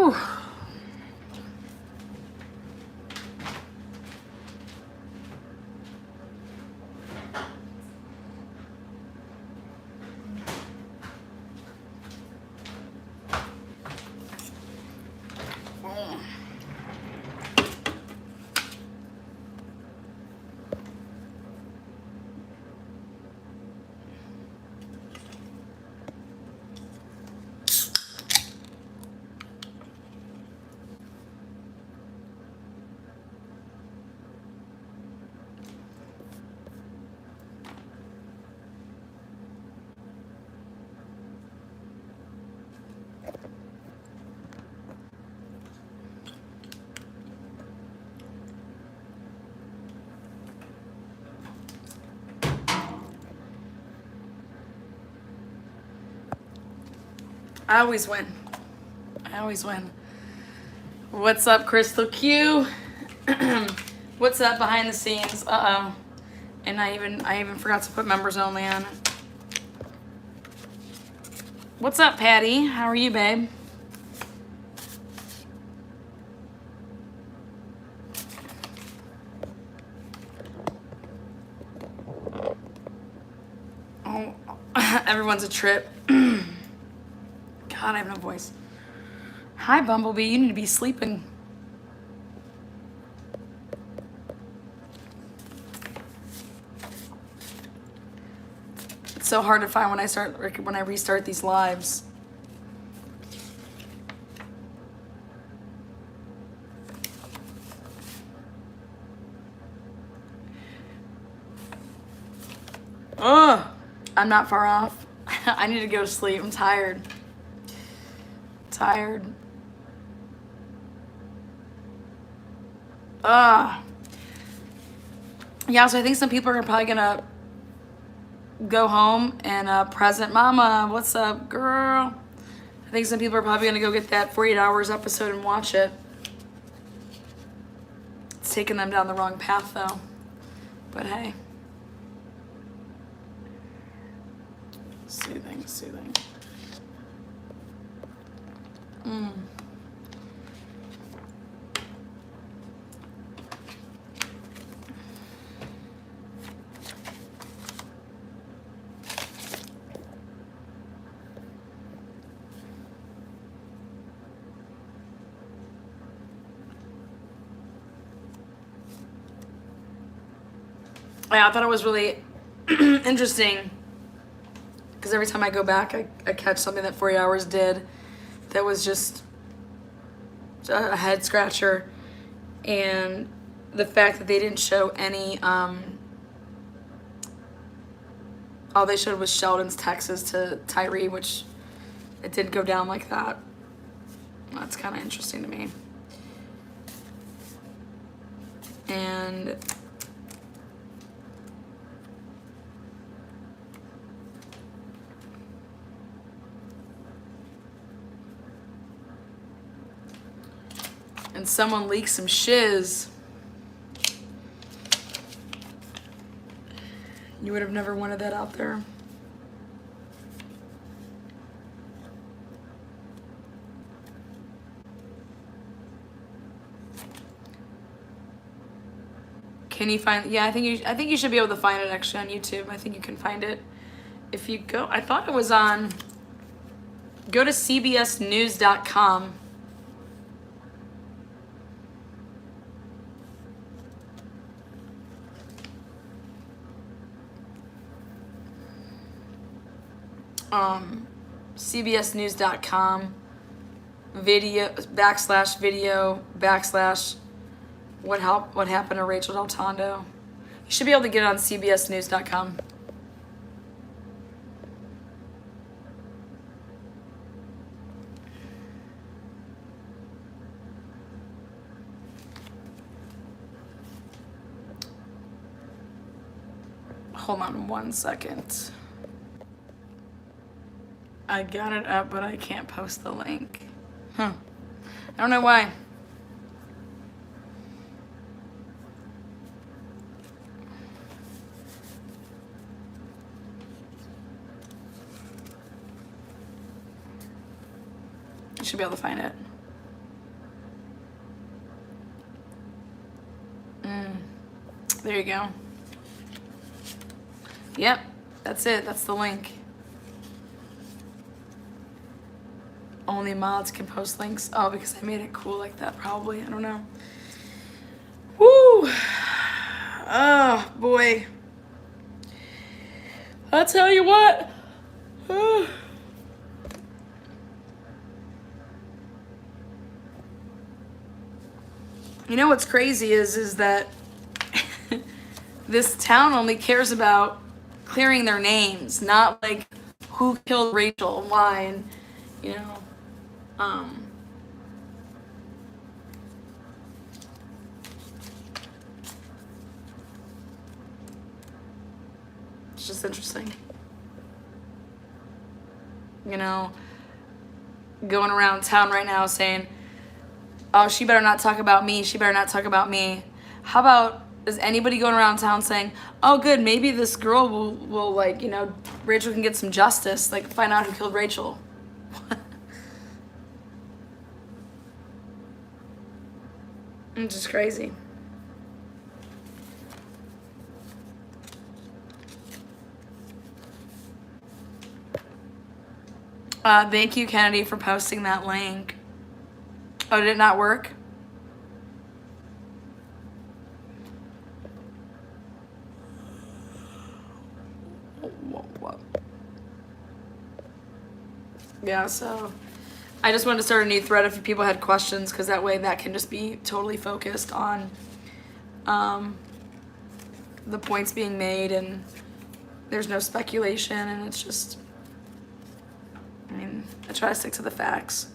Whew. I always win. I always win. What's up, Crystal Q? What's up behind the scenes? Uh-oh. And I even forgot to put members only on. What's up, Patty? How are you, babe? Oh, everyone's a trip. God, I have no voice. Hi, Bumblebee. You need to be sleeping. It's so hard to find when I restart these lives. Ugh, I'm not far off. I need to go to sleep. I'm tired. Tired. Yeah, so I think some people are probably gonna go home and present Mama. What's up, girl? I think some people are probably gonna go get that 48 Hours episode and watch it. It's taking them down the wrong path though. But hey. Soothing, soothing. Yeah, I thought it was really interesting because every time I go back, I catch something that 48 Hours did that was just a head scratcher. And the fact that they didn't show any, all they showed was Sheldon's texts to Tyree, which it did go down like that. That's kind of interesting to me. And someone leaked some shiz. You would have never wanted that out there. Can you find? Yeah, I think you should be able to find it actually on YouTube. I think you can find it if you go. I thought it was on. Go to cbsnews.com. cbsnews.com video / what happened to Rachael DelTondo. You should be able to get it on cbsnews.com. Hold on 1 second. I got it up, but I can't post the link. I don't know why. You should be able to find it. There you go. Yep, that's it. That's the link. Only mods can post links. Oh, because I made it cool like that, probably. I don't know. Woo! Oh, boy. I'll tell you what. You know what's crazy is that this town only cares about clearing their names, not like who killed Rachel and why, and you know, it's just interesting. You know, going around town right now saying, oh, she better not talk about me, she better not talk about me. How about, is anybody going around town saying, oh good, maybe this girl will like, you know, Rachel can get some justice, like find out who killed Rachel. It's just crazy. Thank you, Kennedy, for posting that link. Oh, did it not work? Yeah, so I just wanted to start a new thread if people had questions, because that way that can just be totally focused on the points being made, and there's no speculation, and it's just, I mean, I try to stick to the facts.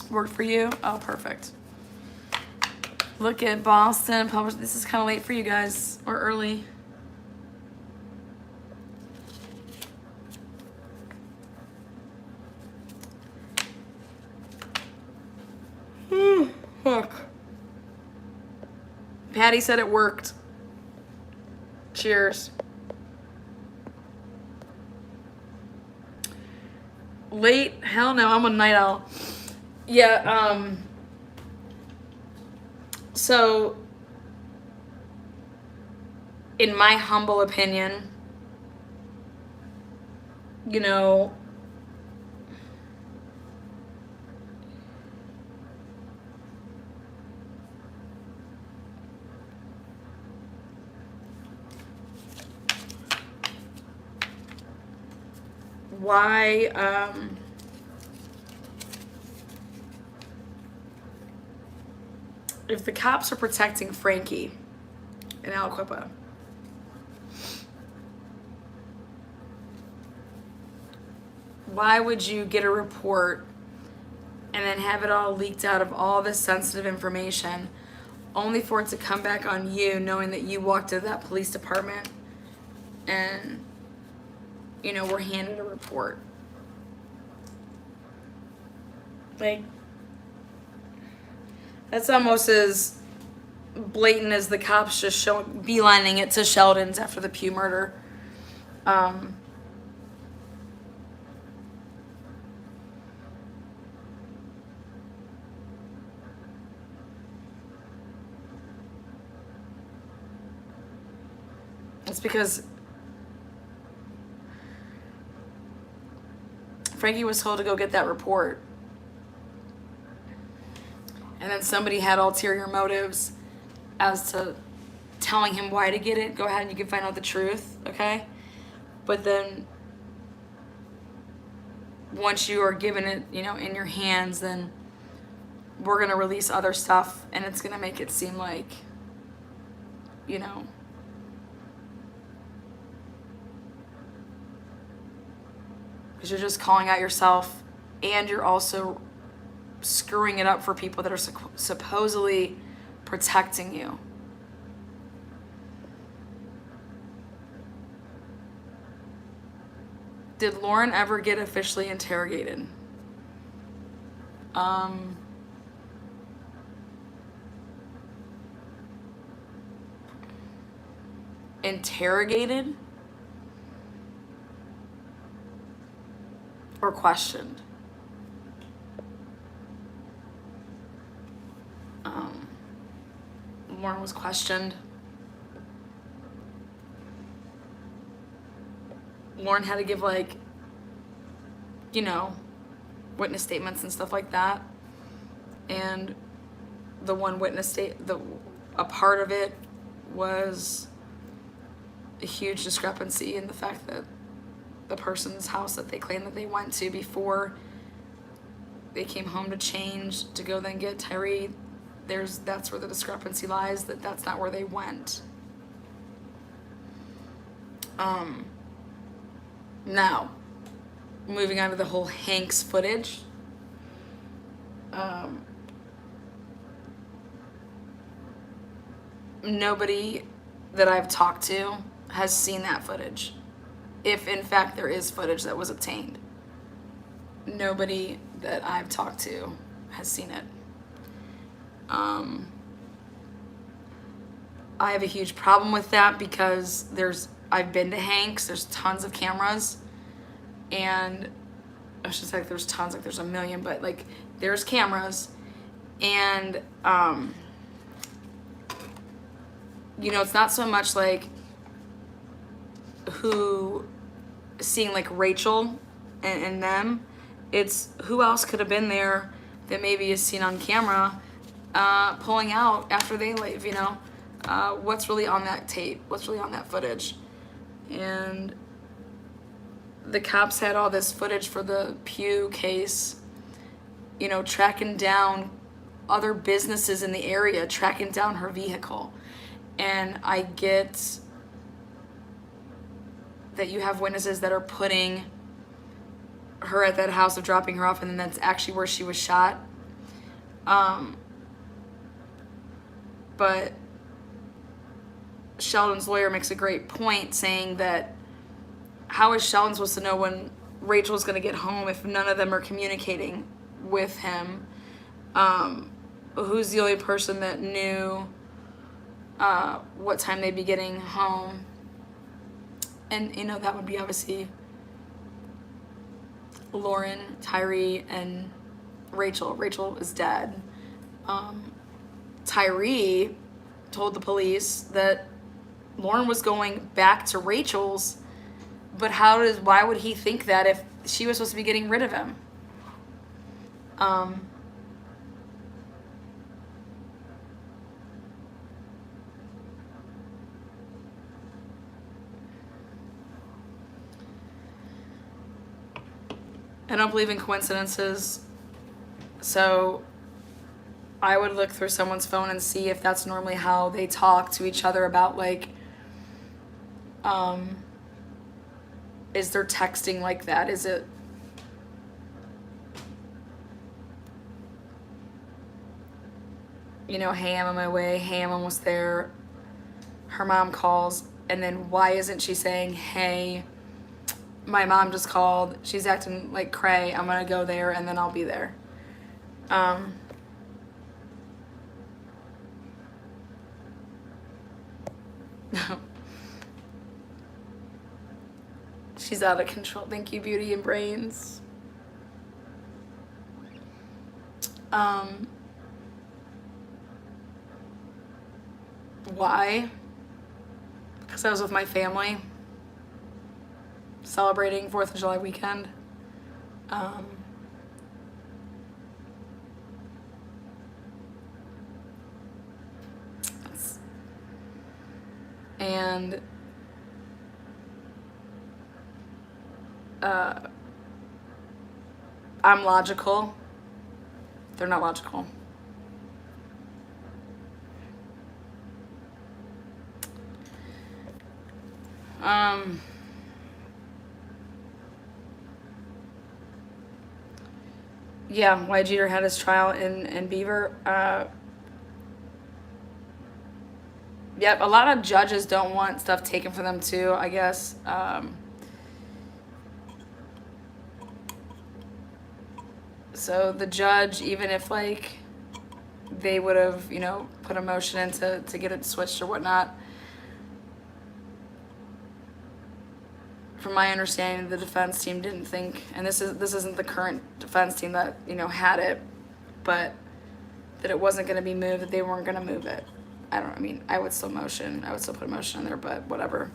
Worked for you? Oh, perfect. Look at Boston published. This is kind of late for you guys, or early. Fuck. Patty said it worked. Cheers. Late? Hell no, I'm a night owl. Yeah, so in my humble opinion, you know, why, if the cops are protecting Frankie and Aliquippa, why would you get a report and then have it all leaked out of all this sensitive information only for it to come back on you, knowing that you walked into that police department and, you know, were handed a report? Like, that's almost as blatant as the cops just beelining it to Sheldon's after the Pugh murder. It's because Frankie was told to go get that report. And then somebody had ulterior motives as to telling him why to get it. Go ahead and you can find out the truth, okay? But then once you are given it, you know, in your hands, then we're gonna release other stuff, and it's gonna make it seem like, you know, because you're just calling out yourself, and you're also screwing it up for people that are supposedly protecting you. Did Lauren ever get officially interrogated? Interrogated or questioned? Lauren was questioned. Lauren had to give, like, you know, witness statements and stuff like that. And the one witness a part of it was a huge discrepancy in the fact that the person's house that they claimed that they went to before they came home to change to go then get Tyree, that's where the discrepancy lies, that's not where they went. Now, moving on to the whole Hanks footage. Nobody that I've talked to has seen that footage. If in fact there is footage that was obtained. Nobody that I've talked to has seen it. I have a huge problem with that because I've been to Hanks, there's tons of cameras, and I should say there's tons, like there's a million, but like there's cameras, and you know, it's not so much like seeing like Rachael and them, it's who else could have been there that maybe is seen on camera pulling out after they leave, you know? What's really on that tape? What's really on that footage? And the cops had all this footage for the Pew case, you know, tracking down other businesses in the area, tracking down her vehicle. And I get that you have witnesses that are putting her at that house of dropping her off, and then that's actually where she was shot. But Sheldon's lawyer makes a great point saying that how is Sheldon supposed to know when Rachel's going to get home if none of them are communicating with him? Who's the only person that knew what time they'd be getting home? And, you know, that would be obviously Lauren, Tyree, and Rachael. Rachael is dead. Tyree told the police that Lauren was going back to Rachel's, but why would he think that if she was supposed to be getting rid of him? I don't believe in coincidences, so I would look through someone's phone and see if that's normally how they talk to each other about, like, is there texting like that? Is it, you know, hey, I'm on my way, hey, I'm almost there, her mom calls, and then why isn't she saying, hey, my mom just called, she's acting like cray, I'm gonna go there and then I'll be there. She's out of control. Thank you, Beauty and Brains. Why? Because I was with my family celebrating 4th of July weekend. And I'm logical. They're not logical. Yeah, why Jeter had his trial in Beaver. Yep, a lot of judges don't want stuff taken from them too, I guess. So the judge, even if like they would have, you know, put a motion in to get it switched or whatnot, from my understanding, the defense team didn't think, and this isn't the current defense team that, you know, had it, but that it wasn't going to be moved, that they weren't going to move it. I mean, I would still put a motion in there, but whatever.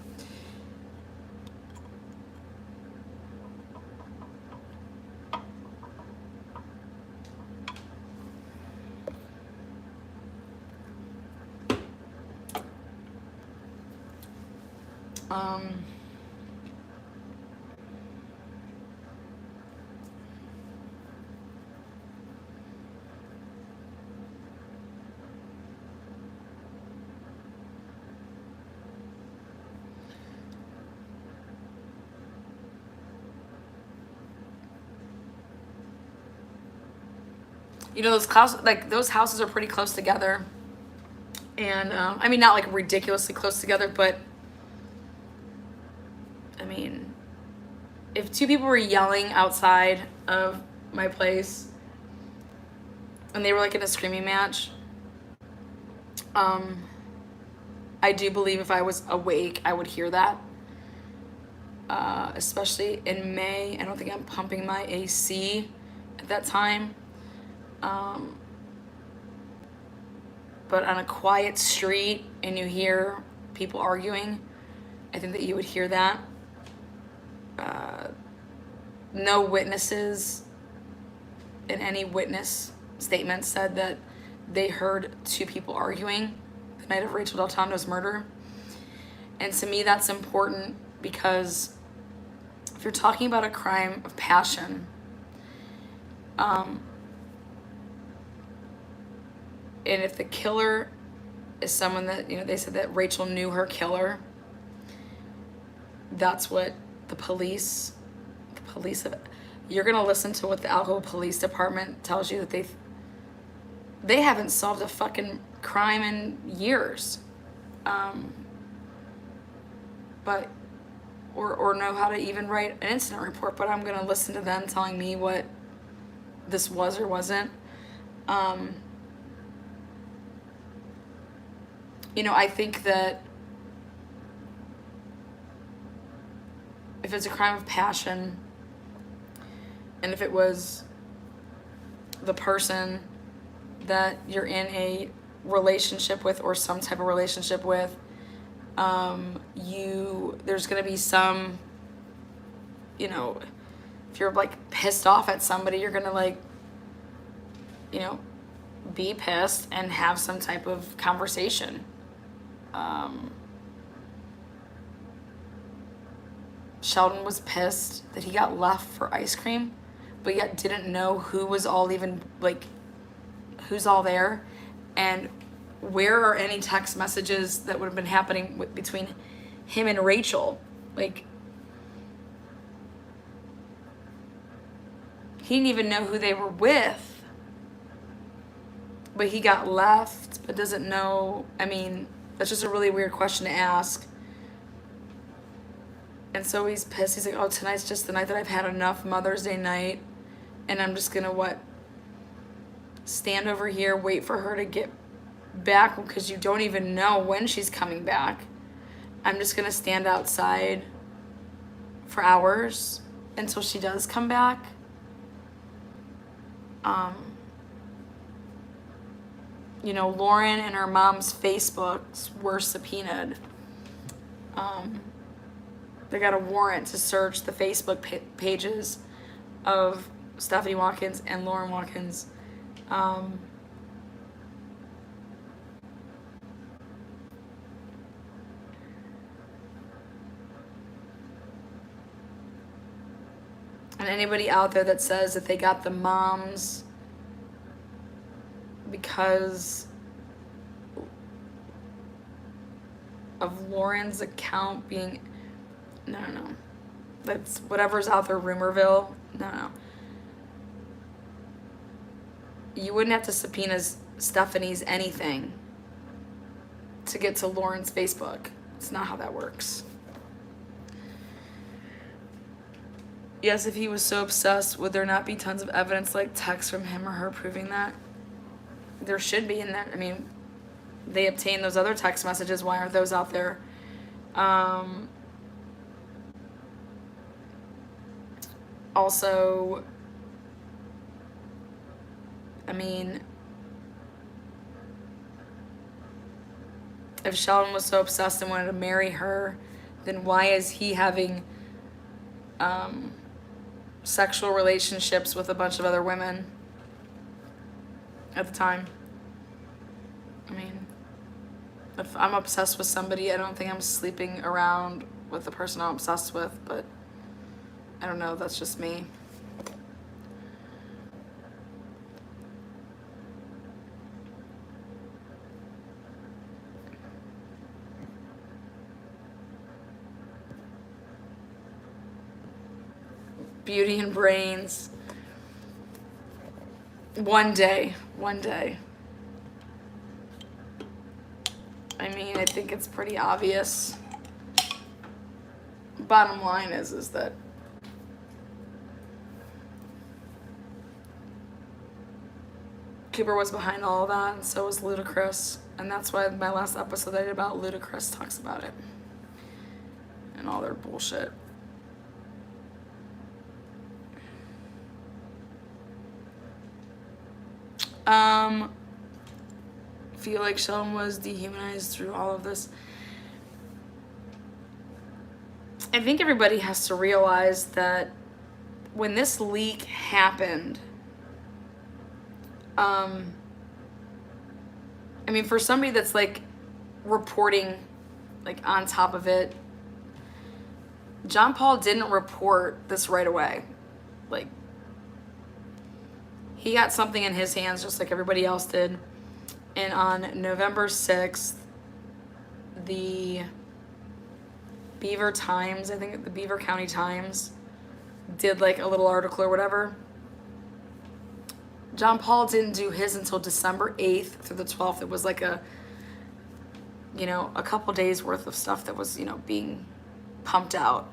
Um, you know, those houses are pretty close together. And I mean, not like ridiculously close together, but I mean, if two people were yelling outside of my place and they were like in a screaming match, I do believe if I was awake, I would hear that. Especially in May. I don't think I'm pumping my AC at that time. But on a quiet street and you hear people arguing, I think that you would hear that. No witnesses in any witness statement said that they heard two people arguing the night of Rachael DelTondo's murder. And to me, that's important because if you're talking about a crime of passion, and if the killer is someone that, you know, they said that Rachael knew her killer, that's what the police you're gonna listen to what the Alcohol Police Department tells you, that they haven't solved a fucking crime in years, but or know how to even write an incident report. But I'm gonna listen to them telling me what this was or wasn't. You know, I think that if it's a crime of passion, and if it was the person that you're in a relationship with or some type of relationship with, there's gonna be some, you know, if you're like pissed off at somebody, you're gonna like, you know, be pissed and have some type of conversation. Sheldon was pissed that he got left for ice cream, but yet didn't know who was all even, like, who's all there, and where are any text messages that would have been happening between him and Rachael. Like, he didn't even know who they were with, but he got left but doesn't know. I mean, that's just a really weird question to ask. And so he's pissed. He's like, oh, tonight's just the night that I've had enough, Mother's Day night, and I'm just gonna stand over here, wait for her to get back, because you don't even know when she's coming back. I'm just gonna stand outside for hours until she does come back. You know, Lauren and her mom's Facebooks were subpoenaed. They got a warrant to search the Facebook pages of Stephanie Watkins and Lauren Watkins. And anybody out there that says that they got the moms because of Lauren's account being, no. That's whatever's out there, Rumorville. No. You wouldn't have to subpoena Stephanie's anything to get to Lauren's Facebook. It's not how that works. Yes, if he was so obsessed, would there not be tons of evidence like texts from him or her proving that? There should be in that. I mean, they obtained those other text messages. Why aren't those out there? Also, I mean, if Sheldon was so obsessed and wanted to marry her, then why is he having sexual relationships with a bunch of other women at the time? I mean, if I'm obsessed with somebody, I don't think I'm sleeping around with the person I'm obsessed with, but I don't know, that's just me. Beauty and brains. One day. I mean, I think it's pretty obvious. Bottom line is that Cooper was behind all of that, and so was Ludacris. And that's why my last episode I did about Ludacris talks about it. And all their bullshit. Feel like Sheldon was dehumanized through all of this. I think everybody has to realize that when this leak happened, I mean, for somebody that's like reporting like on top of it, John Paul didn't report this right away. Like, he got something in his hands just like everybody else did. And on November 6th, the Beaver Times, I think the Beaver County Times, did like a little article or whatever. John Paul didn't do his until December 8th through the 12th. It was like a couple days worth of stuff that was, being pumped out.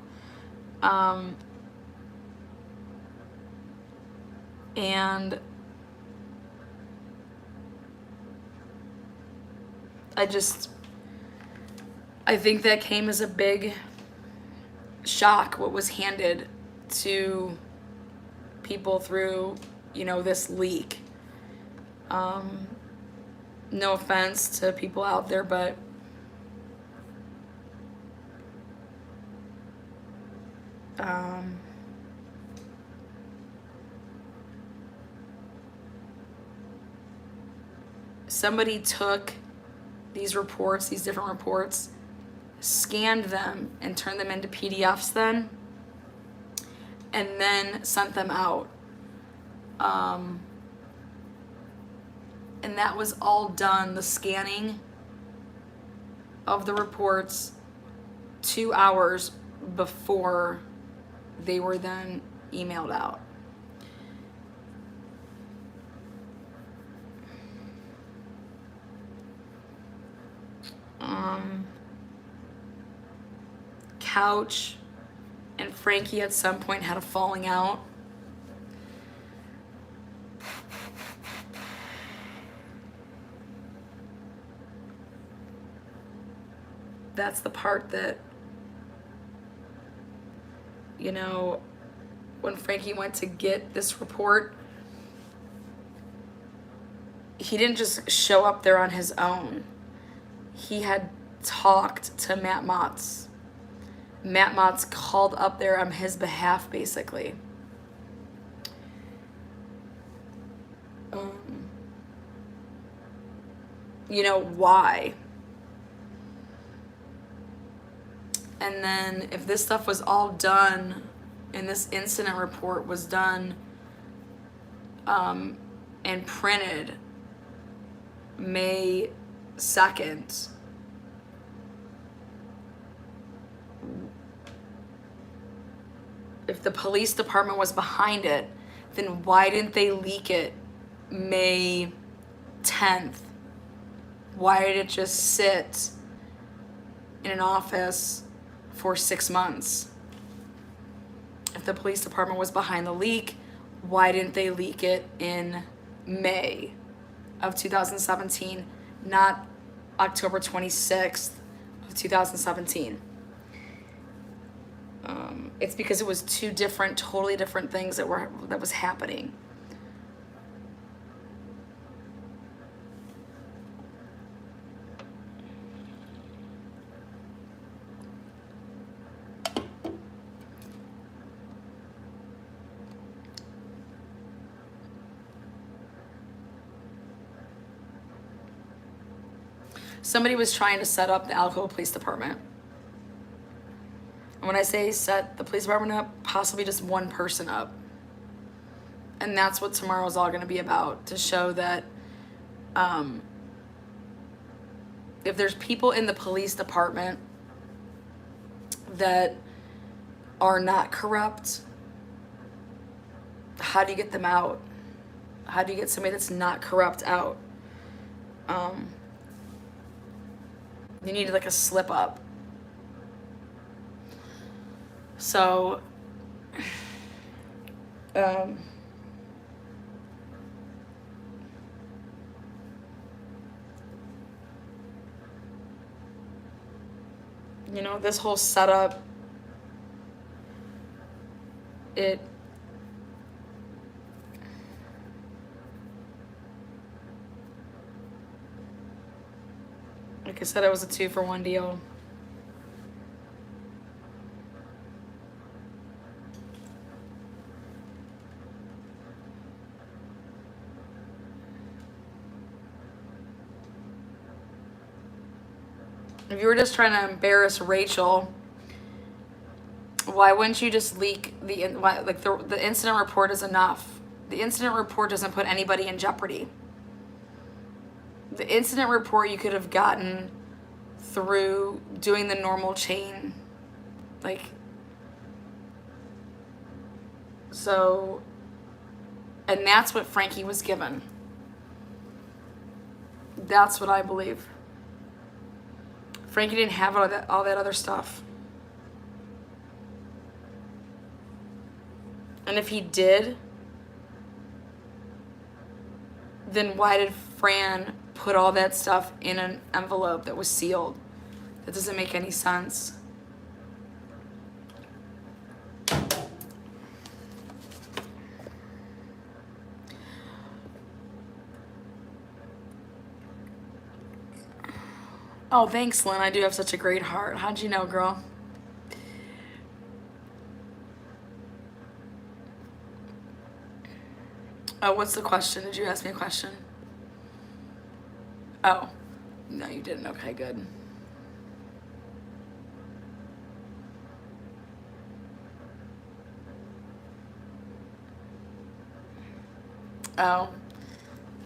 And I think that came as a big shock, what was handed to people through, this leak. No offense to people out there, but somebody took these different reports, scanned them and turned them into PDFs then, and then sent them out. And that was all done, the scanning of the reports, 2 hours before they were then emailed out. Couch and Frankie at some point had a falling out. That's the part that, when Frankie went to get this report, he didn't just show up there on his own. He had talked to Matt Motz. Matt Motz called up there on his behalf, basically. Why? And then if this stuff was all done, and this incident report was done and printed May 2nd, if the police department was behind it, then why didn't they leak it May 10th? Why did it just sit in an office for 6 months? If the police department was behind the leak, why didn't they leak it in May of 2017, not October 26th of 2017? It's because it was two totally different things that was happening. Somebody was trying to set up the Alcoa Police Department. And when I say set the police department up, possibly just one person up. And that's what tomorrow's all going to be about, to show that if there's people in the police department that are not corrupt, how do you get them out? How do you get somebody that's not corrupt out? You need like a slip up. So, you know, this whole setup, like I said, it was a 2-for-1 deal. If you were just trying to embarrass Rachael, why wouldn't you just leak the incident report is enough. The incident report doesn't put anybody in jeopardy. The incident report you could have gotten through doing the normal chain. Like, so, and that's what Frankie was given. That's what I believe. Frankie didn't have all that other stuff. And if he did, then why did Fran put all that stuff in an envelope that was sealed? That doesn't make any sense. Oh, thanks, Lynn. I do have such a great heart. How'd you know, girl? Oh, what's the question? Did you ask me a question? Oh, no, you didn't. Okay, good. Oh,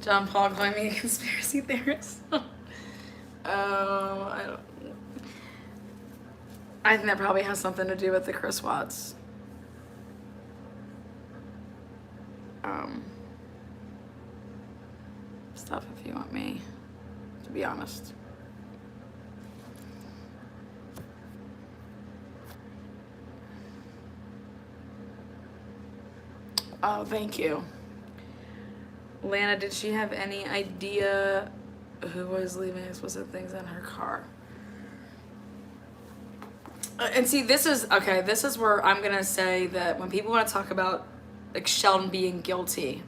John Paul calling me a conspiracy theorist. I think that probably has something to do with the Chris Watts. Stuff, if you want me to be honest. Oh, thank you. Lana, did she have any idea who was leaving explicit things in her car? And see, this is where I'm gonna say that when people want to talk about like Sheldon being guilty,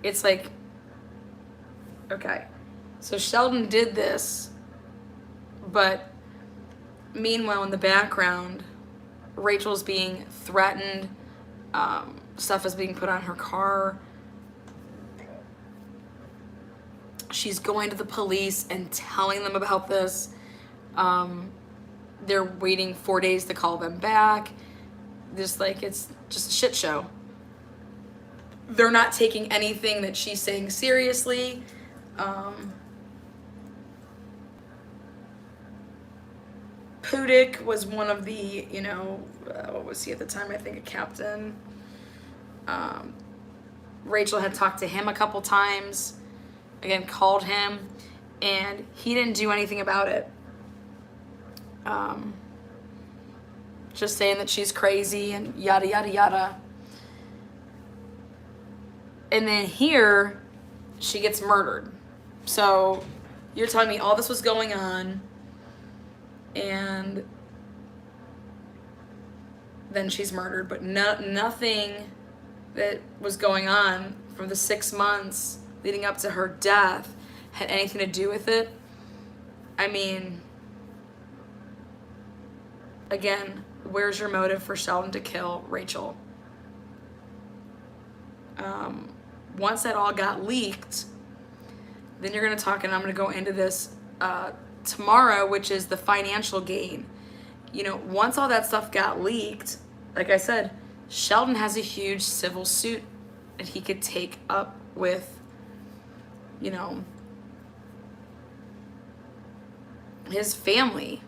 it's like, okay, so Sheldon did this, but meanwhile in the background, Rachel's being threatened, stuff is being put on her car. She's going to the police and telling them about this. They're waiting 4 days to call them back. Just like, it's just a shit show. They're not taking anything that she's saying seriously. Pudick was one of the, what was he at the time? I think a captain. Rachael had talked to him a couple times. Again, called him, and he didn't do anything about it. Just saying that she's crazy and yada, yada, yada. And then here, she gets murdered. So you're telling me all this was going on, and then she's murdered, but nothing that was going on from the 6 months leading up to her death had anything to do with it. I mean, again, where's your motive for Sheldon to kill Rachael? Once that all got leaked, Then you're going to talk, and I'm going to go into this tomorrow, which is the financial gain. You know, once all that stuff got leaked, like I said, Sheldon has a huge civil suit that he could take up with, you know, his family.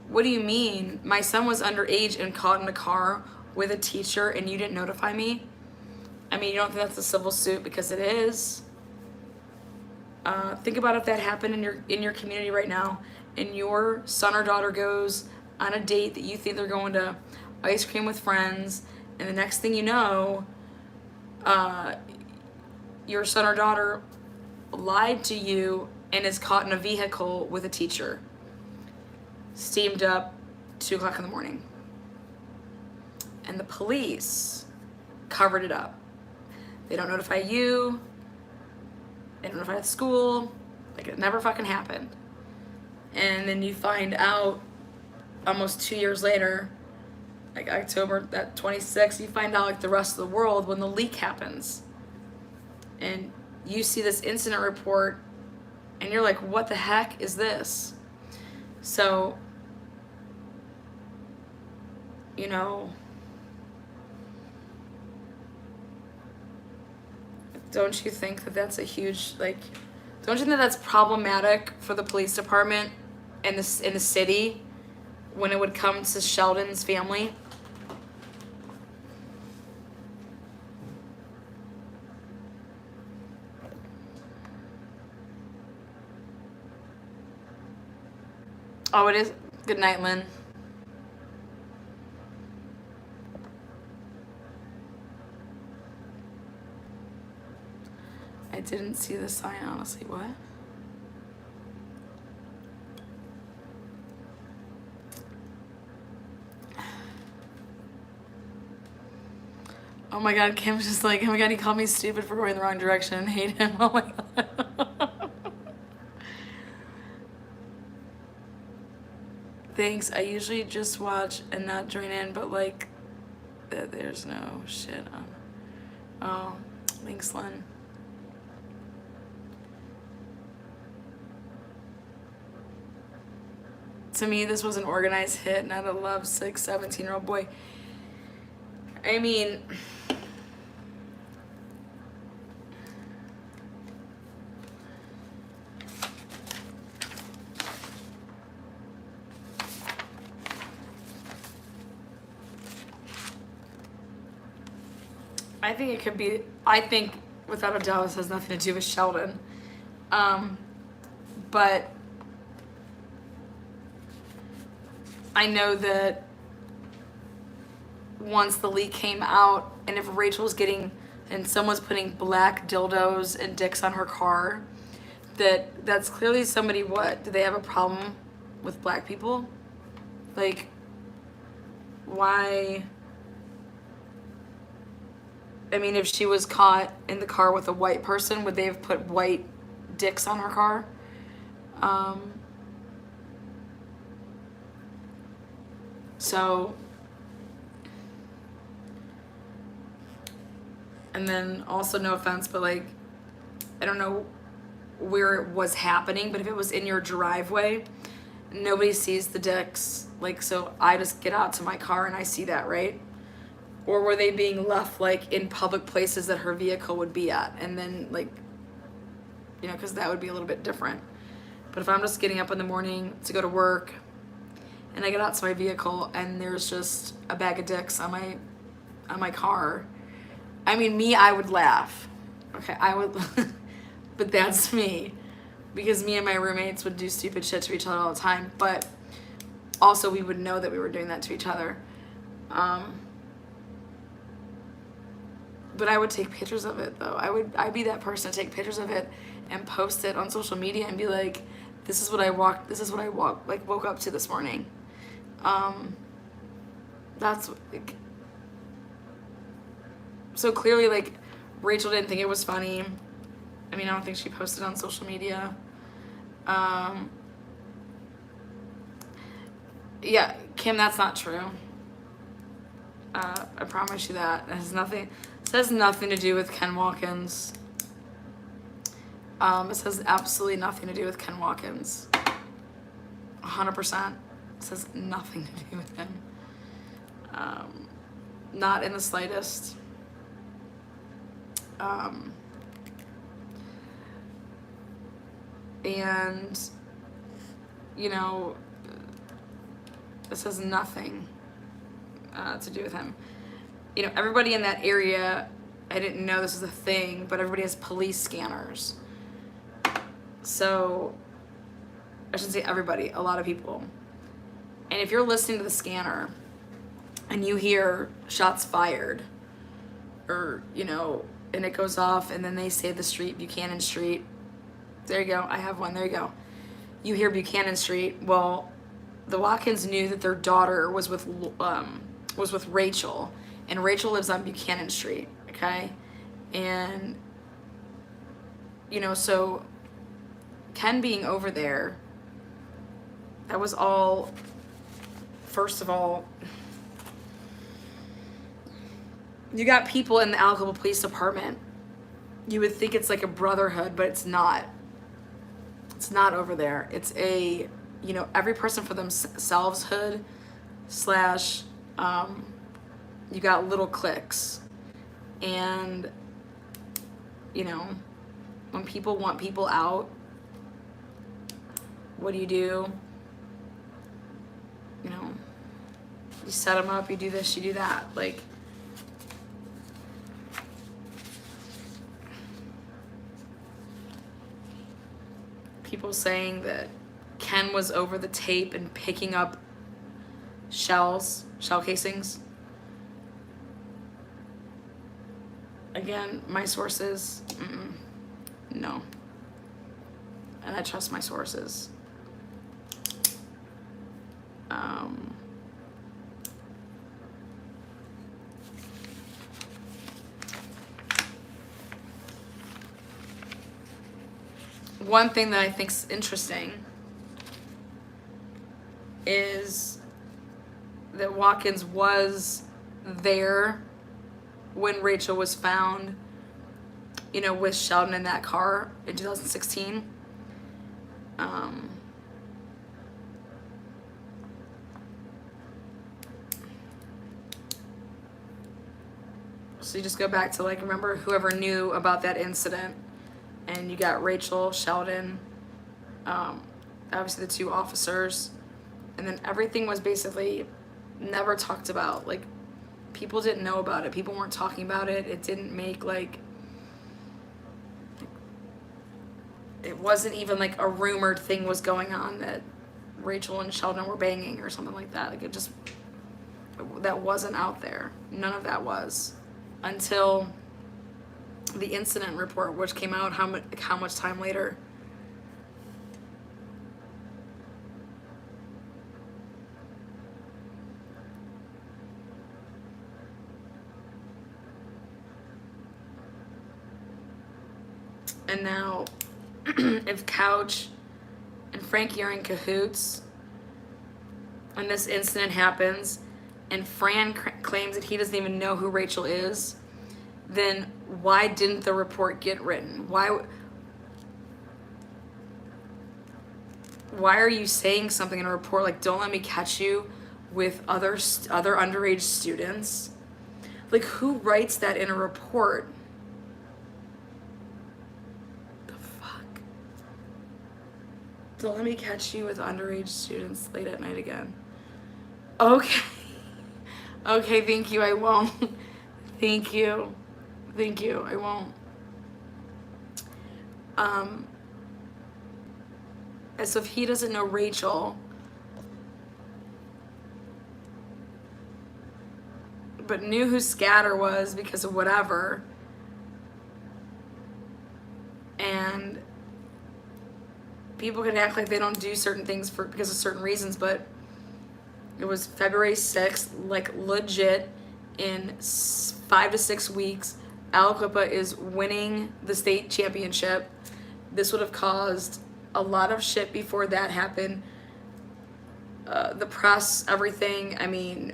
What do you mean? My son was underage and caught in a car with a teacher and you didn't notify me? I mean, you don't think that's a civil suit, because it is. Think about if that happened in your community right now, and your son or daughter goes on a date that you think they're going to ice cream with friends, and the next thing you know, your son or daughter lied to you and is caught in a vehicle with a teacher, steamed up, 2 o'clock in the morning. And the police covered it up. They don't notify you, they don't notify the school, like it never fucking happened. And then you find out almost 2 years later, like October that 26th, you find out like the rest of the world when the leak happens. And you see this incident report and you're like, what the heck is this? So, you know, don't you think that that's a huge, like, don't you think that that's problematic for the police department and in the city when it would come to Sheldon's family? Oh, it is. Good night, Lynn. I didn't see the sign, honestly. What? Oh my god, Kim's just like, oh my god, he called me stupid for going the wrong direction and hate him. Oh my god. Thanks. I usually just watch and not join in, but like, there's no shit on. Oh, thanks, Lynn. To me, this was an organized hit, not a lovesick 17-year-old boy. I mean, I think it could be, I think without a doubt this has nothing to do with Sheldon. But I know that once the leak came out, and if Rachel's getting, and someone's putting black dildos and dicks on her car, that's clearly somebody, what? Do they have a problem with black people? Like, why? I mean, if she was caught in the car with a white person, would they have put white dicks on her car? So, and then also, no offense, but like, I don't know where it was happening, but if it was in your driveway, nobody sees the dicks. Like, so I just get out to my car and I see that, right? Or were they being left like in public places that her vehicle would be at? And then like, you know, because that would be a little bit different. But if I'm just getting up in the morning to go to work and I get out to my vehicle and there's just a bag of dicks on my car, I mean, me, I would laugh. Okay, I would, but that's me. Because me and my roommates would do stupid shit to each other all the time. But also we would know that we were doing that to each other. But I would take pictures of it though. I'd be that person to take pictures of it and post it on social media and be like, this is what I woke up to this morning. That's like, so clearly like Rachel didn't think it was funny. I mean, I don't think she posted on social media. Yeah, Kim, that's not true. I promise you that. It has nothing to do with Ken Watkins. It has absolutely nothing to do with Ken Watkins. 100%. It says nothing to do with him. Not in the slightest. And, you know, this has nothing to do with him. You know, everybody in that area, I didn't know this was a thing, but everybody has police scanners. So, I shouldn't say everybody, a lot of people. And if you're listening to the scanner and you hear shots fired, or, you know, and it goes off and then they say the street, Buchanan Street. There you go, I have one, there you go. You hear Buchanan Street. Well, the Watkins knew that their daughter was with Rachael, and Rachael lives on Buchanan Street, okay? And, you know, so Ken being over there, that was all, first of all, you got people in the Alcoa Police Department. You would think it's like a brotherhood, but it's not. It's not over there. It's a, you know, every person for themselves hood slash, you got little cliques. And, you know, when people want people out, what do? You know, you set them up, you do this, you do that. Like, people saying that Ken was over the tape and picking up shell casings. Again, my sources, no. And I trust my sources. One thing that I think's interesting is that Watkins was there when Rachael was found, you know, with Sheldon in that car in 2016. So you just go back to, like, remember whoever knew about that incident. And you got Rachael, Sheldon, obviously the two officers, and then everything was basically never talked about. Like, people didn't know about it. People weren't talking about it. It didn't make, like, it wasn't even like a rumored thing was going on that Rachael and Sheldon were banging or something like that. Like, it just, that wasn't out there. None of that was until the incident report, which came out how much time later? And now, if Couch and Frankie are in cahoots, when this incident happens, and Fran claims that he doesn't even know who Rachael is, then why didn't the report get written? Why are you saying something in a report like, don't let me catch you with other underage students? Like, who writes that in a report? The fuck? Don't let me catch you with underage students late at night again. Okay. Okay, thank you, I won't. Thank you. Thank you, I won't. And so if he doesn't know Rachael, but knew who Scatter was because of whatever, and people can act like they don't do certain things because of certain reasons, but it was February 6th, like, legit, in 5 to 6 weeks, Aliquippa is winning the state championship. This would have caused a lot of shit before that happened. The press, everything. I mean,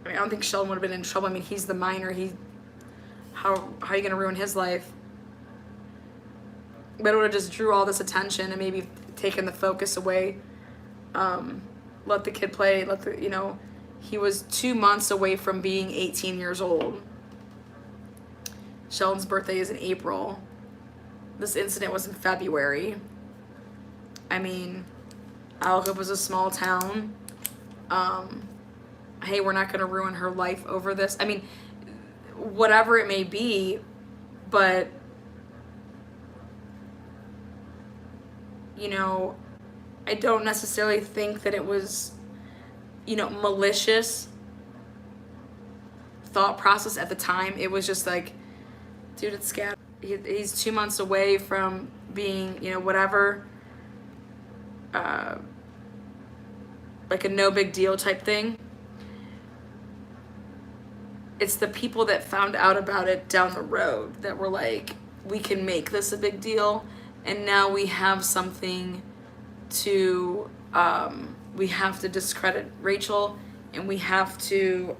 I don't think Sheldon would have been in trouble. I mean, he's the minor. How are you gonna ruin his life? but it would have just drew all this attention and maybe taken the focus away. Let the kid play, he was 2 months away from being 18 years old. Sheldon's birthday is in April. This incident was in February. I mean, Alcoa was a small town. Hey, we're not going to ruin her life over this. I mean, whatever it may be, but, I don't necessarily think that it was, malicious thought process at the time. It was just like, dude, it's scattered. He's 2 months away from being, whatever, like a no big deal type thing. It's the people that found out about it down the road that were like, we can make this a big deal. And now we have something to, we have to discredit Rachael, and we have to,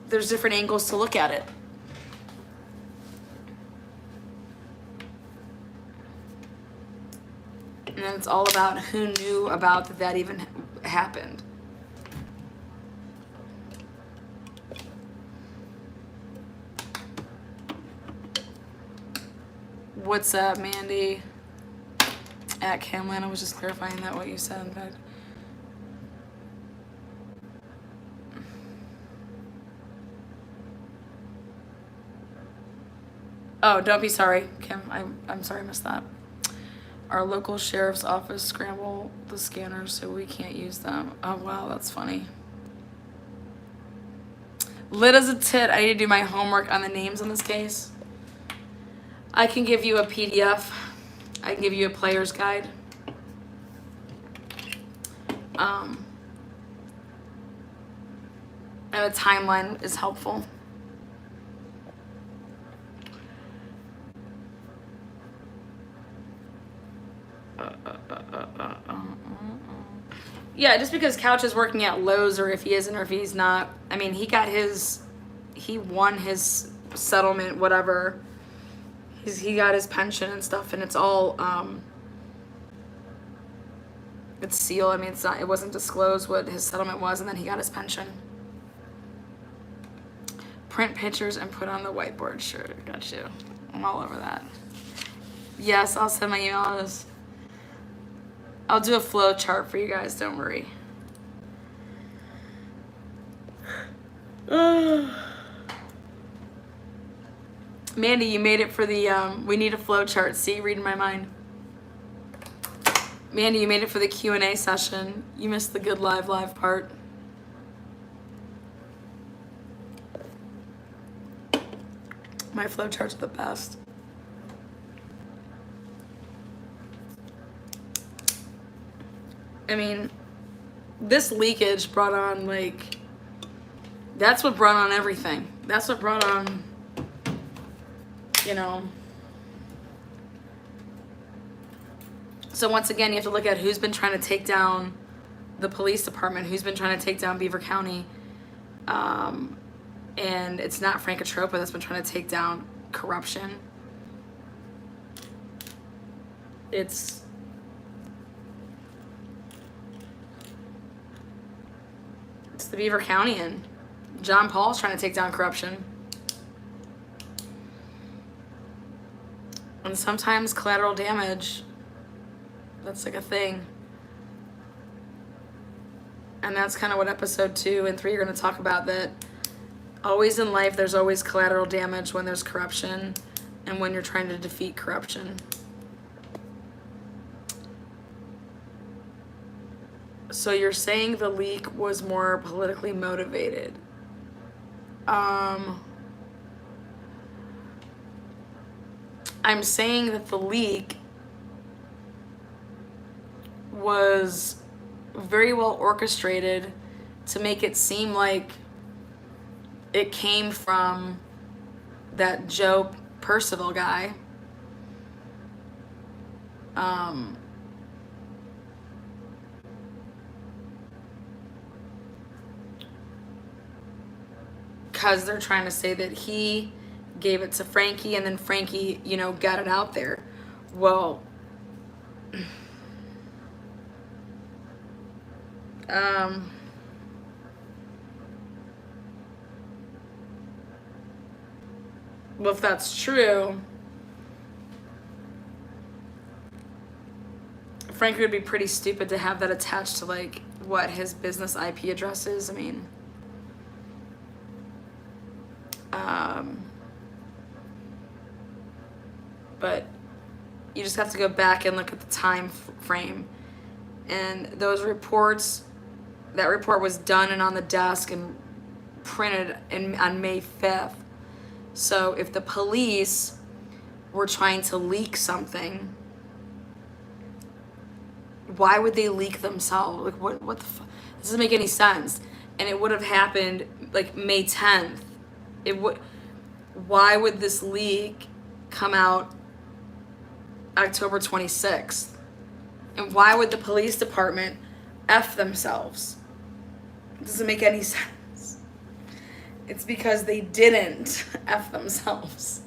there's different angles to look at it. And then it's all about who knew about that even happened. What's up, Mandy? At Camlin, I was just clarifying that what you said, in fact. Oh, don't be sorry, Kim. I'm sorry I missed that. Our local sheriff's office scrambled the scanners so we can't use them. Oh, wow, that's funny. Lit as a tit. I need to do my homework on the names in this case. I can give you a PDF. I can give you a player's guide. And a timeline is helpful. Yeah, just because Couch is working at Lowe's, or if he isn't, or if he's not. I mean, he won his settlement, whatever. He got his pension and stuff, and it's all, it's sealed. I mean, it wasn't disclosed what his settlement was, and then he got his pension. Print pictures and put on the whiteboard. Sure, got you. I'm all over that. Yes, I'll send my emails. I'll do a flow chart for you guys, don't worry. Mandy, you made it for the, we need a flow chart. See, reading my mind. Mandy, you made it for the Q&A session. You missed the good live part. My flow charts are the best. I mean, this leakage brought on, like, that's what brought on everything. That's what brought on, So once again, you have to look at who's been trying to take down the police department, who's been trying to take down Beaver County. And it's not Frank Atropa that's been trying to take down corruption. It's the Beaver County-an. John Paul's trying to take down corruption. And sometimes collateral damage, that's like a thing. And that's kind of what episode 2 and 3 are going to talk about, that always in life there's always collateral damage when there's corruption and when you're trying to defeat corruption. So you're saying the leak was more politically motivated. I'm saying that the leak was very well orchestrated to make it seem like it came from that Joe Percival guy. because they're trying to say that he gave it to Frankie and then Frankie, you know, got it out there. Well, well, if that's true, Frankie would be pretty stupid to have that attached to, like, what his business IP address is. I mean, but you just have to go back and look at the time frame. And those reports, that report was done and on the desk and printed on May 5th. So if the police were trying to leak something, why would they leak themselves? Like, what the fuck? This doesn't make any sense. And it would have happened like May 10th. Why would this leak come out October 26th? And why would the police department F themselves? It doesn't make any sense. It's because they didn't F themselves.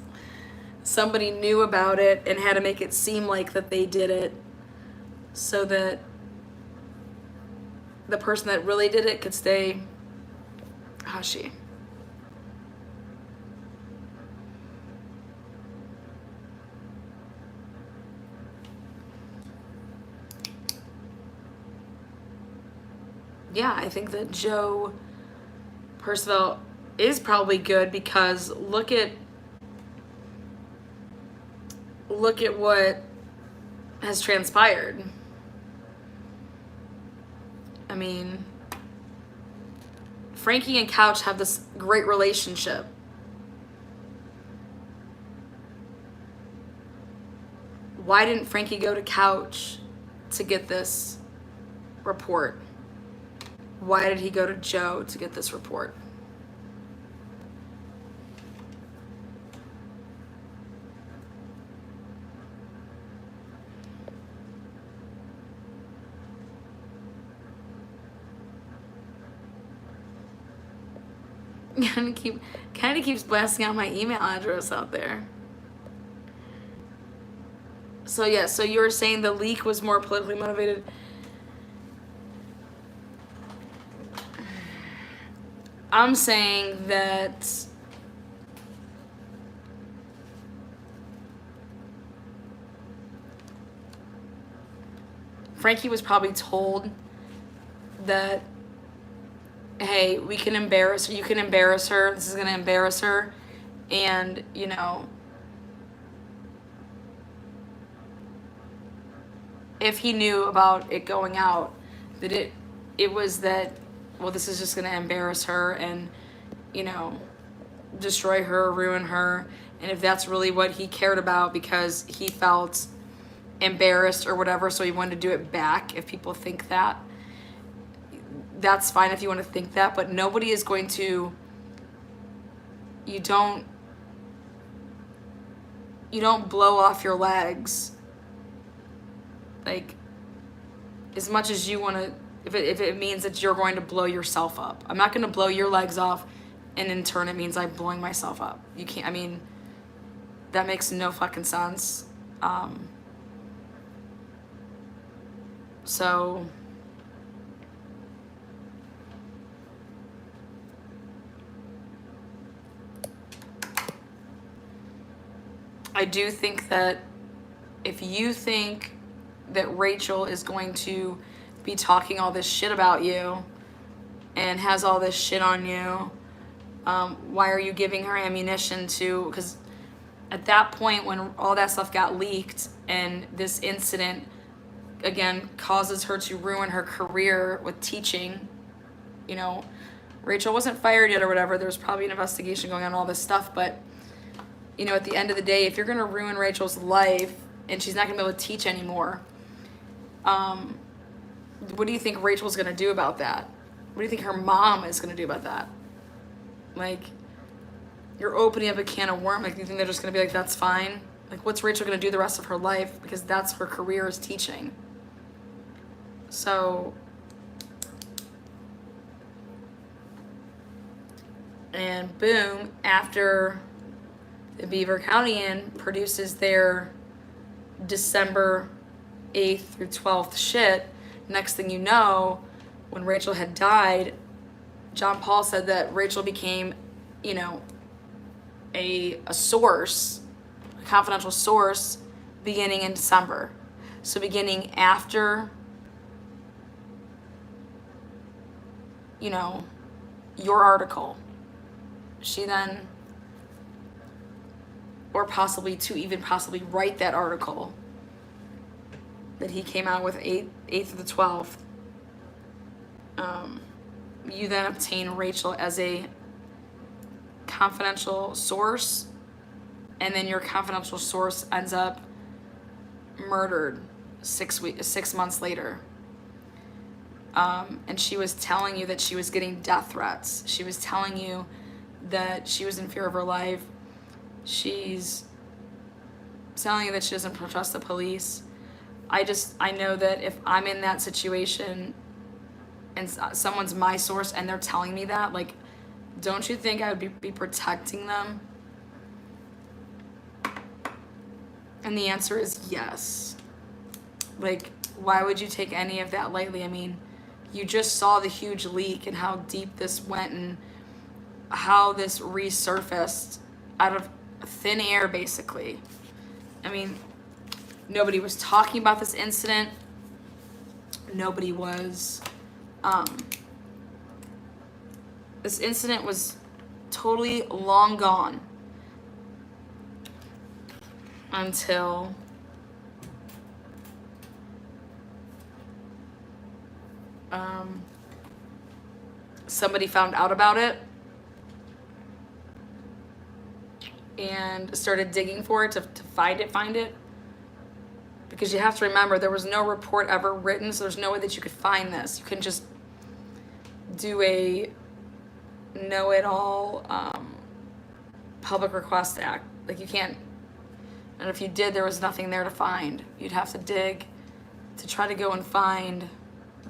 Somebody knew about it and had to make it seem like that they did it so that the person that really did it could stay hushy. Yeah, I think that Joe Percival is probably good because look at what has transpired. I mean, Frankie and Couch have this great relationship. Why didn't Frankie go to Couch to get this report? Why did he go to Joe to get this report? Kind of keeps blasting out my email address out there. So yeah, so you were saying the leak was more politically motivated. I'm saying that Frankie was probably told that, hey, we can embarrass her, you can embarrass her, this is gonna embarrass her, and, you know, if he knew about it going out, that it was that, well, this is just gonna embarrass her and, you know, destroy her, ruin her, and if that's really what he cared about because he felt embarrassed or whatever, so he wanted to do it back, if people think that, that's fine if you want to think that, but nobody is going to, you don't blow off your legs, like, as much as you want to, if it means that you're going to blow yourself up. I'm not going to blow your legs off, and in turn it means I'm blowing myself up. You can't, I mean, that makes no fucking sense. So I do think that if you think that Rachel is going to be talking all this shit about you and has all this shit on you, why are you giving her ammunition to, because at that point when all that stuff got leaked and this incident again causes her to ruin her career with teaching, you know, Rachel wasn't fired yet or whatever, there's probably an investigation going on, all this stuff, but you know, at the end of the day, if you're going to ruin Rachel's life and she's not going to be able to teach anymore, what do you think Rachel's going to do about that? What do you think her mom is going to do about that? Like, you're opening up a can of worms. Like, do you think they're just going to be like, that's fine? Like, what's Rachel going to do the rest of her life? Because that's her career, is teaching. So And boom, after the Beaver County Inn produces their December 8th through 12th shit, next thing you know, when Rachael had died, John Paul said that Rachael became, you know, a source, a confidential source, beginning in December. So beginning after, you know, your article, she then, or possibly to even possibly write that article that he came out with 8th to the 12th, you then obtain Rachael as a confidential source, and then your confidential source ends up murdered 6 months later. And she was telling you that she was getting death threats. She was telling you that she was in fear of her life. She's telling you that she doesn't trust the police. I know that if I'm in that situation and someone's my source and they're telling me that, like, don't you think I would be protecting them? And the answer is yes. Like, why would you take any of that lightly? I mean, you just saw the huge leak and how deep this went and how this resurfaced out of thin air, basically. I mean, nobody was talking about this incident. Nobody was, this incident was totally long gone until somebody found out about it and started digging for it to find it. Because you have to remember, there was no report ever written, so there's no way that you could find this. You couldn't just do a know-it-all public request act. Like, you can't. And if you did, there was nothing there to find. You'd have to dig to try to go and find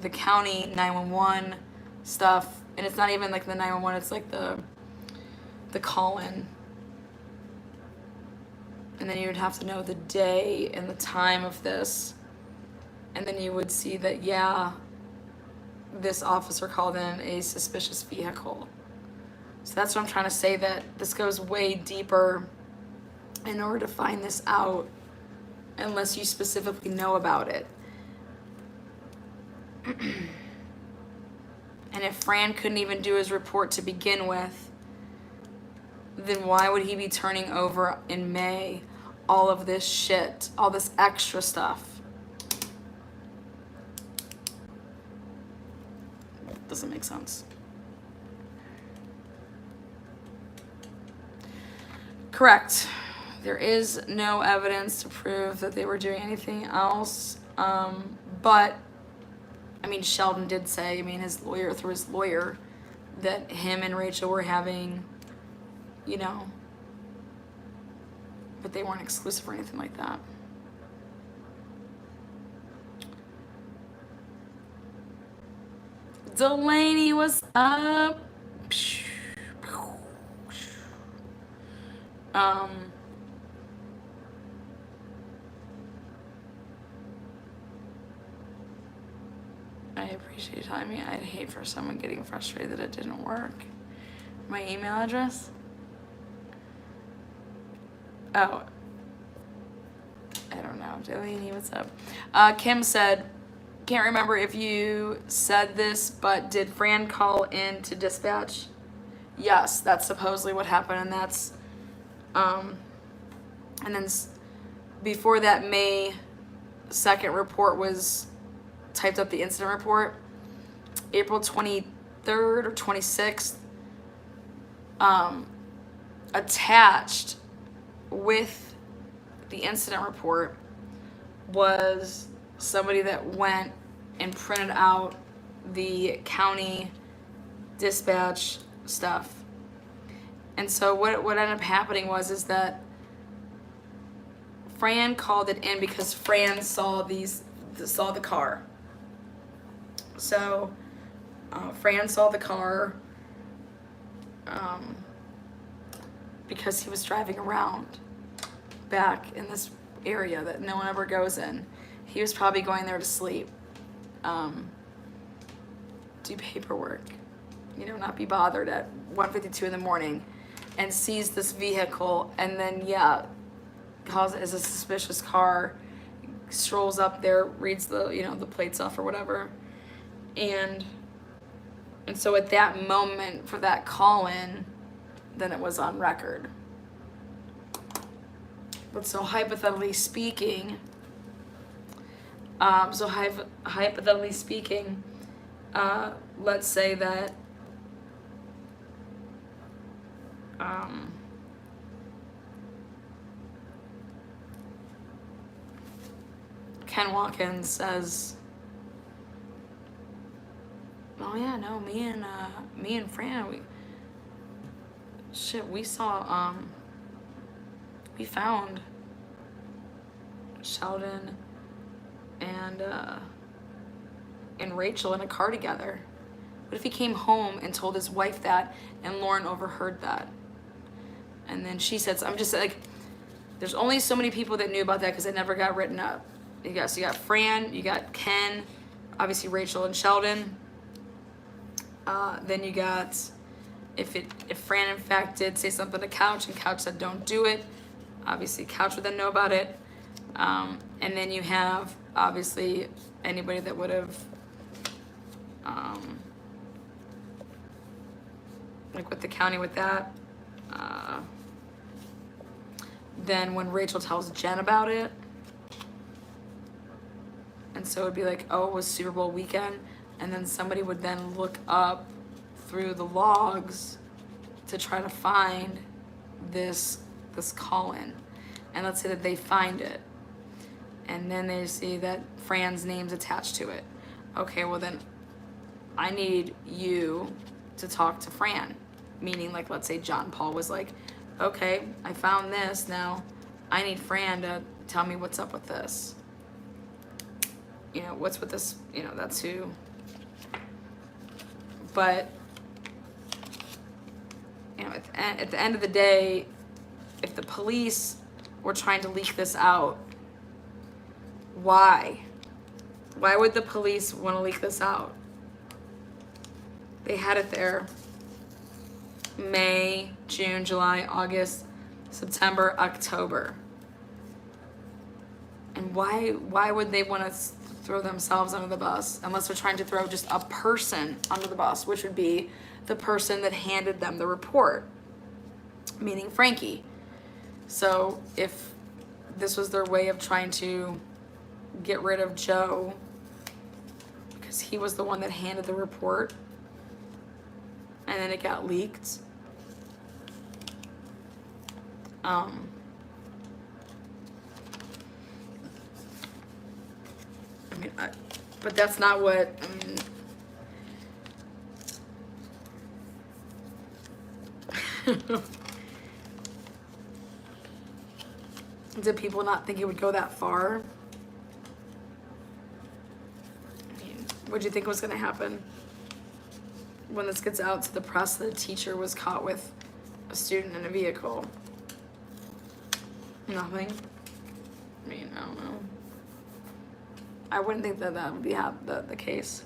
the county 911 stuff. And it's not even like the 911, it's like the call-in. And then you would have to know the day and the time of this. And then you would see that, yeah, this officer called in a suspicious vehicle. So that's what I'm trying to say, that this goes way deeper in order to find this out, unless you specifically know about it. And if Fran couldn't even do his report to begin with, then why would he be turning over in May all of this shit, all this extra stuff? Doesn't make sense. Correct. There is no evidence to prove that they were doing anything else. But, I mean, Sheldon did say, I mean, through his lawyer, that him and Rachael were having, you know, but they weren't exclusive or anything like that. Delaney, what's up? I appreciate you telling me. I'd hate for someone getting frustrated that it didn't work. My email address? Oh. I don't know. Delaney, what's up? Kim said, can't remember if you said this, but did Fran call in to dispatch? Yes, that's supposedly what happened, and that's, and then before that May 2nd report was typed up, the incident report, April 23rd or 26th, attached with the incident report was somebody that went and printed out the county dispatch stuff. And so what ended up happening is that Fran called it in because Fran saw the car. So Fran saw the car. because he was driving around back in this area that no one ever goes in. He was probably going there to sleep, do paperwork, you know, not be bothered at 1:52 in the morning, and sees this vehicle, and then calls it as a suspicious car, strolls up there, reads the, you know, the plates off or whatever, and so at that moment for that call-in, then it was on record. But so hypothetically speaking, let's say that Ken Watkins says, "Oh yeah, no, me and Fran, we saw, we found Sheldon and Rachael in a car together. What if he came home and told his wife that, and Lauren overheard that?" And then she said, "I'm just like, there's only so many people that knew about that because it never got written up. You got Fran, you got Ken, obviously Rachael and Sheldon. Then you got if Fran in fact did say something to Couch and Couch said don't do it, obviously Couch would then know about it. And then you have obviously anybody that would have like with the county with that. Then when Rachael tells Jen about it, and so it'd be like, oh, it was Super Bowl weekend, and then somebody would then look up through the logs to try to find this call-in, and let's say that they find it, and then they see that Fran's name's attached to it. Okay, well then I need you to talk to Fran, meaning like let's say John Paul was like, okay, I found this, now I need Fran to tell me what's up with this. You know, what's with this, you know, that's who. But, you know, at the end of the day, if the police were trying to leak this out, why? Why would the police want to leak this out? They had it there May, June, July, August, September, October. And why would they want to throw themselves under the bus unless they're trying to throw just a person under the bus, which would be the person that handed them the report, meaning Frankie. So if this was their way of trying to get rid of Joe because he was the one that handed the report and then it got leaked, but that's not what, did people not think it would go that far? I mean, what do you think was going to happen when this gets out to the press that a teacher was caught with a student in a vehicle? Nothing. I mean, I don't know. I wouldn't think that would be the case.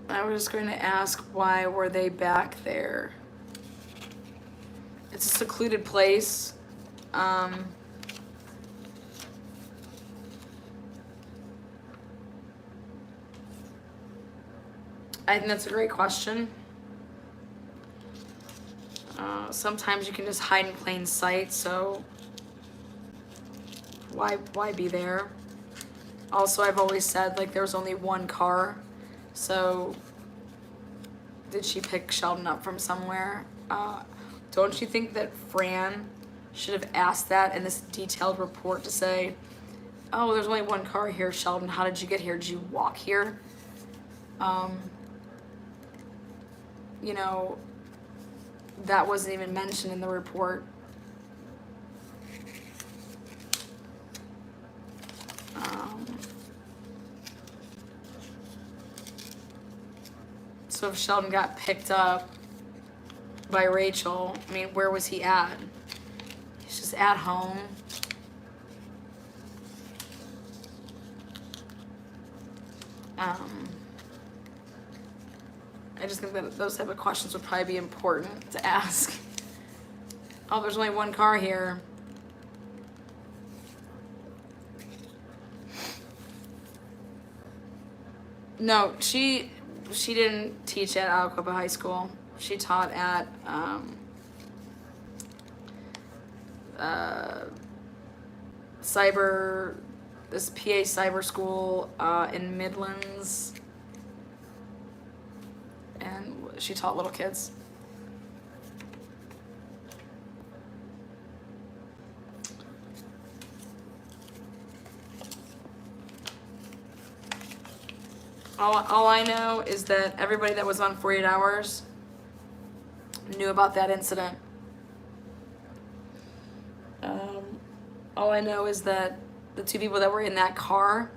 I was just going to ask, why were they back there? It's a secluded place. I think that's a great question. Sometimes you can just hide in plain sight, so why be there? Also, I've always said, like, there was only one car, so did she pick Sheldon up from somewhere? Don't you think that Fran should have asked that in this detailed report to say, oh, there's only one car here, Sheldon, how did you get here? Did you walk here? you know, that wasn't even mentioned in the report. So if Sheldon got picked up by Rachael, I mean, where was he at? He's just at home. I just think that those type of questions would probably be important to ask. Oh, there's only one car here. No, she didn't teach at Alcoba High School. She taught at this PA cyber school in Midlands, and she taught little kids. All I know is that everybody that was on 48 Hours knew about that incident. All I know is that the two people that were in that car,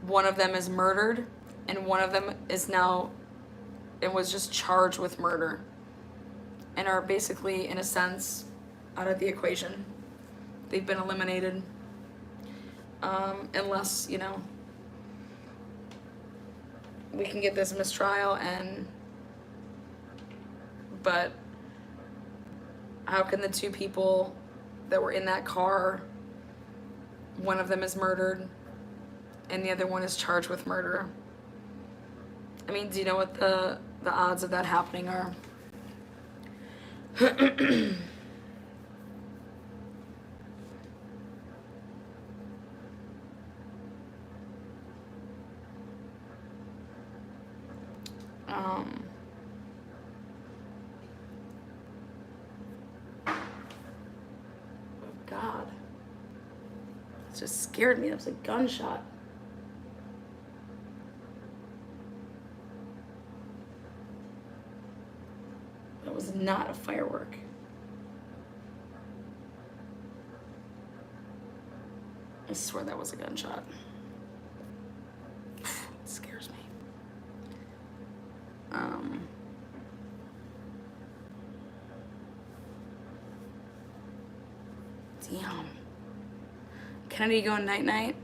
one of them is murdered, and one of them is now, it was just charged with murder, and are basically, in a sense, out of the equation. They've been eliminated, unless, you know, we can get this mistrial. But how can the two people that were in that car, one of them is murdered and the other one is charged with murder? I mean, do you know what the odds of that happening are? God. It just scared me. That was a gunshot. That was not a firework. I swear that was a gunshot. It scares me. Damn. Kennedy going night-night?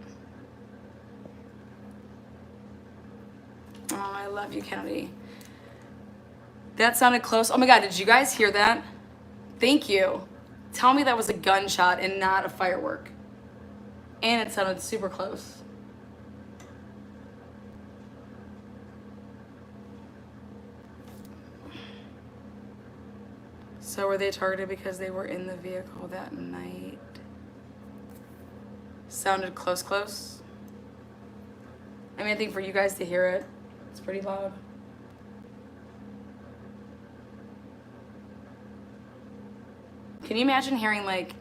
Oh, I love you, Kennedy. That sounded close. Oh my God, did you guys hear that? Thank you. Tell me that was a gunshot and not a firework. And it sounded super close. So were they targeted because they were in the vehicle that night? Sounded close. I mean, I think for you guys to hear it, it's pretty loud. Can you imagine hearing like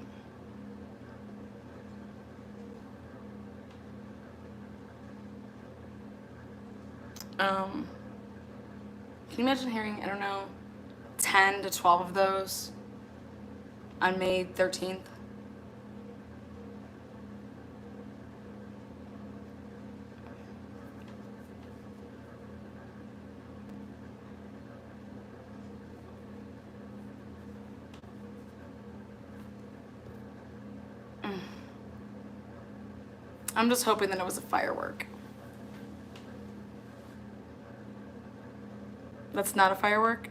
can you imagine hearing, I don't know, 10 to 12 of those on May 13th? I'm just hoping that it was a firework. That's not a firework?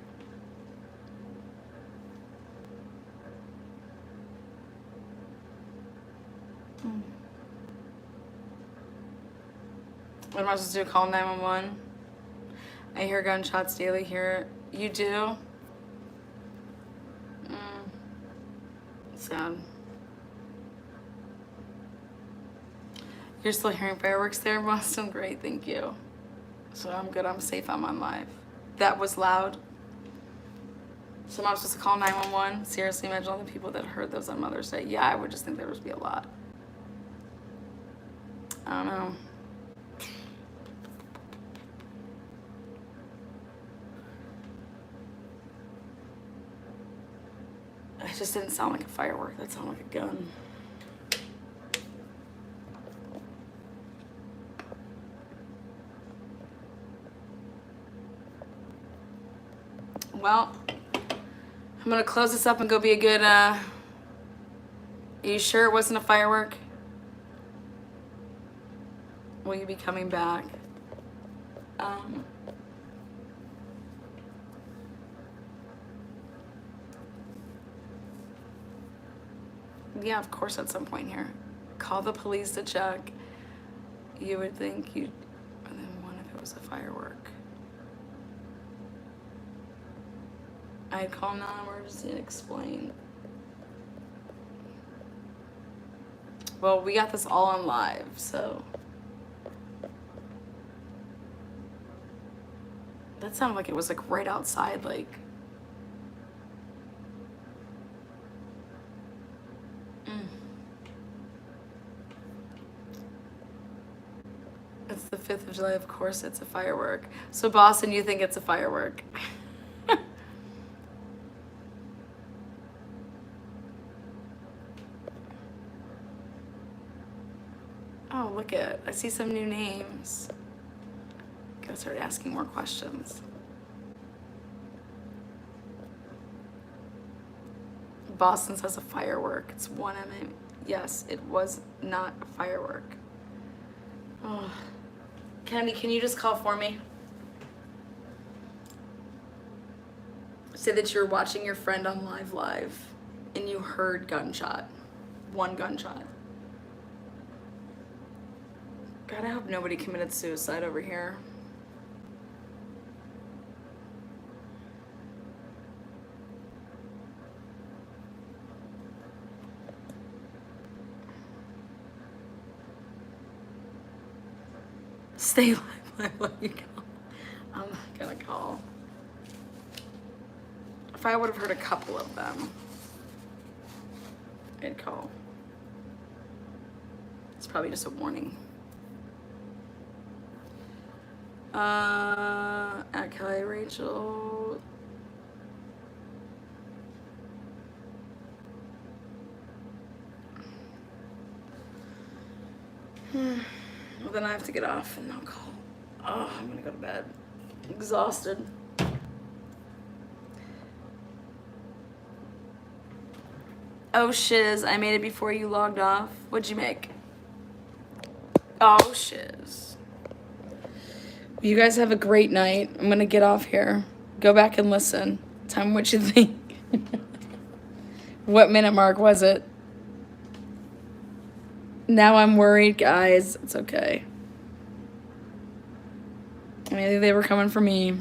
What am I supposed to do? Call 911? I hear gunshots daily here. You do? Sad. You're still hearing fireworks there, Boston? Great, thank you. So I'm good, I'm safe, I'm on live. That was loud. So I'm supposed to call 911? Seriously, imagine all the people that heard those on Mother's Day. Yeah, I would just think there would be a lot. I don't know. just didn't sound like a firework. That sounded like a gun. Well, I'm gonna close this up and go be a good, are you sure it wasn't a firework? Will you be coming back? Yeah, of course at some point here. Call the police to check. You would think you'd, and then what if it was a firework? I'd call 911 and explain. Well, we got this all on live, so. That sounded like it was like right outside, like. It's the 5th of July, of course it's a firework. So Boston, you think it's a firework? Oh, look at, I see some new names. Gotta start asking more questions. Boston says a firework. It's 1 mm. Yes, it was not a firework. Oh. Candy, can you just call for me? Say that you're watching your friend on live and you heard gunshot. 1 gunshot. God, I hope nobody committed suicide over here. Stay live, let you call. I'm not gonna call. If I would have heard a couple of them, I'd call. It's probably just a warning. Okay, Rachel. Well, then I have to get off and I'll call. Oh, I'm gonna go to bed. Exhausted. Oh, shiz. I made it before you logged off. What'd you make? Oh, shiz. You guys have a great night. I'm gonna get off here. Go back and listen. Tell me what you think. What minute mark was it? Now I'm worried, guys. It's okay. Maybe they were coming for me.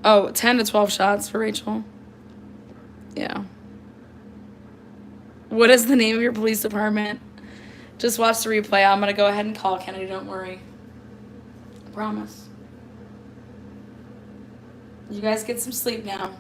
Oh, 10 to 12 shots for Rachel. Yeah. What is the name of your police department? Just watch the replay. I'm going to go ahead and call Kennedy. Don't worry. I promise. You guys get some sleep now.